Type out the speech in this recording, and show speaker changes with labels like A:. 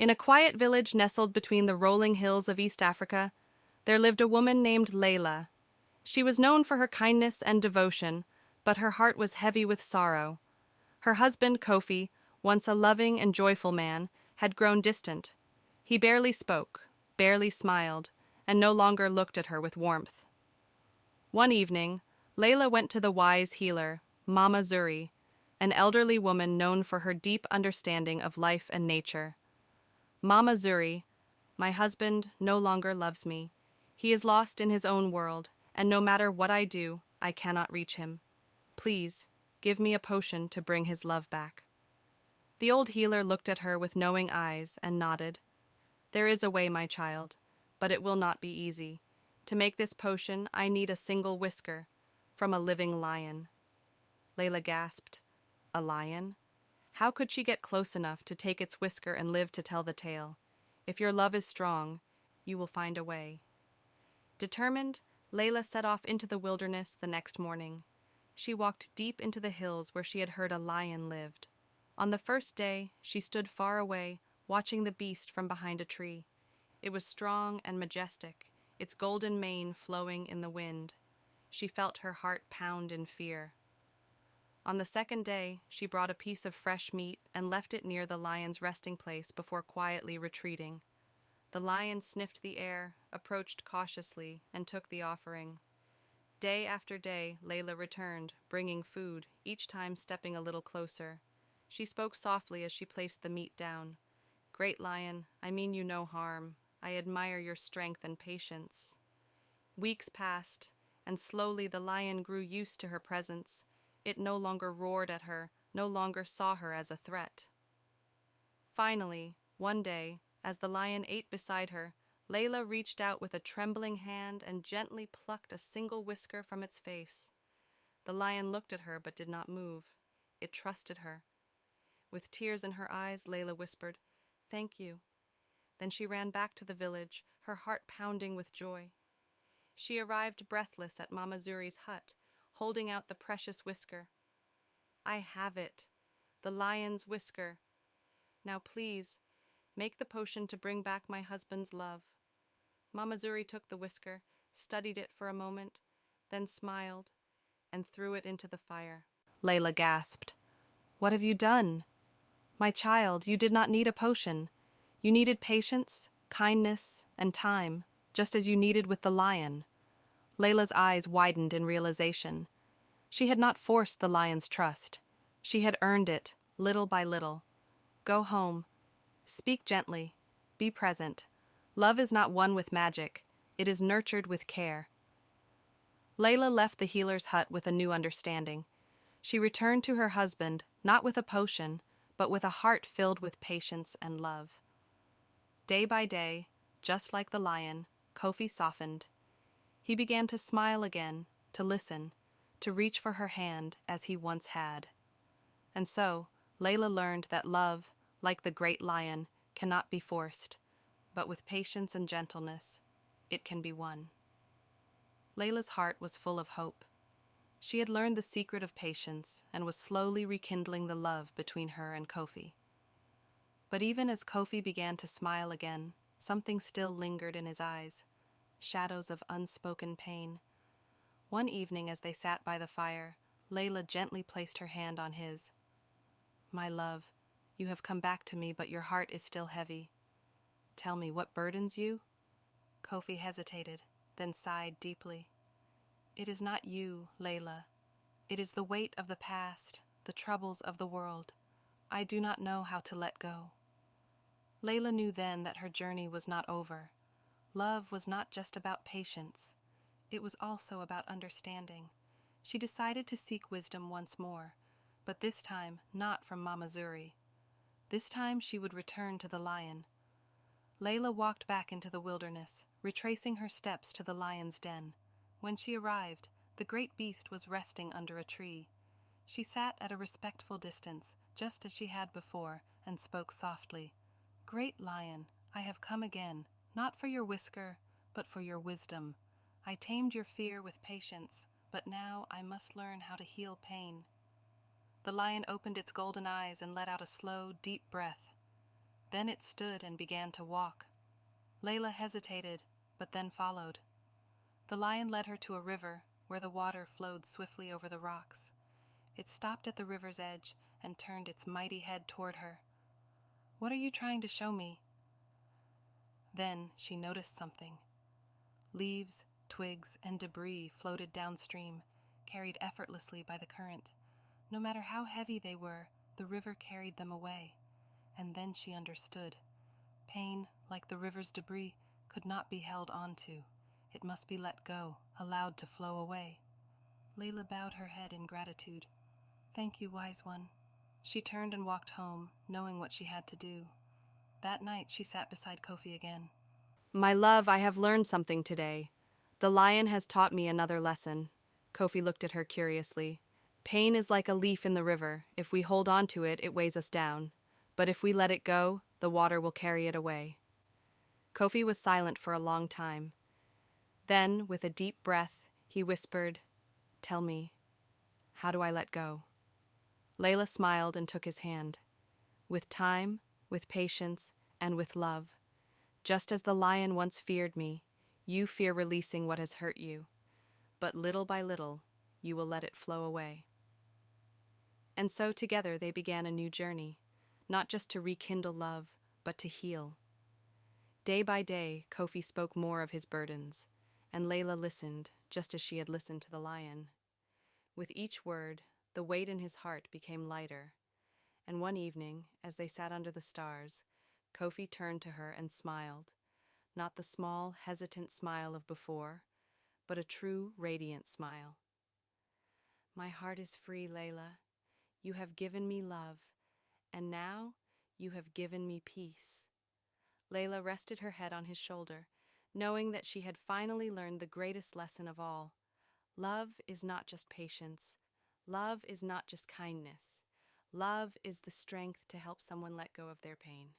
A: In a quiet village nestled between the rolling hills of East Africa, there lived a woman named Leila. She was known for her kindness and devotion, but her heart was heavy with sorrow. Her husband, Kofi, once a loving and joyful man, had grown distant. He barely spoke, barely smiled, and no longer looked at her with warmth. One evening, Leila went to the wise healer, Mama Zuri, an elderly woman known for her deep understanding of life and nature. Mama Zuri, my husband no longer loves me. He is lost in his own world, and no matter what I do, I cannot reach him. Please, give me a potion to bring his love back. The old healer looked at her with knowing eyes and nodded. There is a way, my child, but it will not be easy. To make this potion, I need a single whisker from a living lion. Leila gasped. A lion? How could she get close enough to take its whisker and live to tell the tale? If your love is strong, you will find a way. Determined, Leila set off into the wilderness the next morning. She walked deep into the hills where she had heard a lion lived. On the first day, she stood far away, watching the beast from behind a tree. It was strong and majestic, its golden mane flowing in the wind. She felt her heart pound in fear. On the second day, she brought a piece of fresh meat and left it near the lion's resting place before quietly retreating. The lion sniffed the air, approached cautiously, and took the offering. Day after day, Leila returned, bringing food, each time stepping a little closer. She spoke softly as she placed the meat down. Great lion, I mean you no harm. I admire your strength and patience. Weeks passed, and slowly the lion grew used to her presence. It no longer roared at her, no longer saw her as a threat. Finally, one day, as the lion ate beside her, Leila reached out with a trembling hand and gently plucked a single whisker from its face. The lion looked at her but did not move. It trusted her. With tears in her eyes, Leila whispered, "Thank you." Then she ran back to the village, her heart pounding with joy. She arrived breathless at Mama Zuri's hut, holding out the precious whisker. "I have it, the lion's whisker. Now please, make the potion to bring back my husband's love." Mama Zuri took the whisker, studied it for a moment, then smiled, and threw it into the fire. Leila gasped. "What have you done? My child, you did not need a potion. You needed patience, kindness, and time, just as you needed with the lion." Leila's eyes widened in realization. She had not forced the lion's trust. She had earned it, little by little. Go home. Speak gently. Be present. Love is not won with magic. It is nurtured with care. Leila left the healer's hut with a new understanding. She returned to her husband, not with a potion, but with a heart filled with patience and love. Day by day, just like the lion, Kofi softened. He began to smile again, to listen, to reach for her hand as he once had. And so, Leila learned that love, like the great lion, cannot be forced, but with patience and gentleness, it can be won. Leila's heart was full of hope. She had learned the secret of patience and was slowly rekindling the love between her and Kofi. But even as Kofi began to smile again, something still lingered in his eyes, shadows of unspoken pain. One evening as they sat by the fire, Leila gently placed her hand on his. "My love, you have come back to me, but your heart is still heavy. Tell me, what burdens you?" Kofi hesitated, then sighed deeply. "It is not you, Leila. It is the weight of the past, the troubles of the world. I do not know how to let go." Leila knew then that her journey was not over. Love was not just about patience. It was also about understanding. She decided to seek wisdom once more, but this time not from Mama Zuri. This time she would return to the lion. Leila walked back into the wilderness, retracing her steps to the lion's den. When she arrived, the great beast was resting under a tree. She sat at a respectful distance, just as she had before, and spoke softly. "Great lion, I have come again, not for your whisker, but for your wisdom. I tamed your fear with patience, but now I must learn how to heal pain." The lion opened its golden eyes and let out a slow, deep breath. Then it stood and began to walk. Leila hesitated, but then followed. The lion led her to a river where the water flowed swiftly over the rocks. It stopped at the river's edge and turned its mighty head toward her. "What are you trying to show me?" Then she noticed something. Leaves, twigs, and debris floated downstream, carried effortlessly by the current. No matter how heavy they were, the river carried them away. And then she understood. Pain, like the river's debris, could not be held onto. It must be let go, allowed to flow away. Leila bowed her head in gratitude. "Thank you, wise one." She turned and walked home, knowing what she had to do. That night she sat beside Kofi again. "My love, I have learned something today. The lion has taught me another lesson." Kofi looked at her curiously. "Pain is like a leaf in the river. If we hold on to it, it weighs us down. But if we let it go, the water will carry it away." Kofi was silent for a long time. Then, with a deep breath, he whispered, "Tell me, how do I let go?" Leila smiled and took his hand. "With time, with patience, and with love. Just as the lion once feared me, you fear releasing what has hurt you. But little by little, you will let it flow away." And so together they began a new journey, not just to rekindle love, but to heal. Day by day, Kofi spoke more of his burdens, and Leila listened, just as she had listened to the lion. With each word, the weight in his heart became lighter, and one evening, as they sat under the stars, Kofi turned to her and smiled, not the small, hesitant smile of before, but a true, radiant smile. "My heart is free, Leila. You have given me love, and now you have given me peace." Leila rested her head on his shoulder, knowing that she had finally learned the greatest lesson of all. Love is not just patience. Love is not just kindness. Love is the strength to help someone let go of their pain.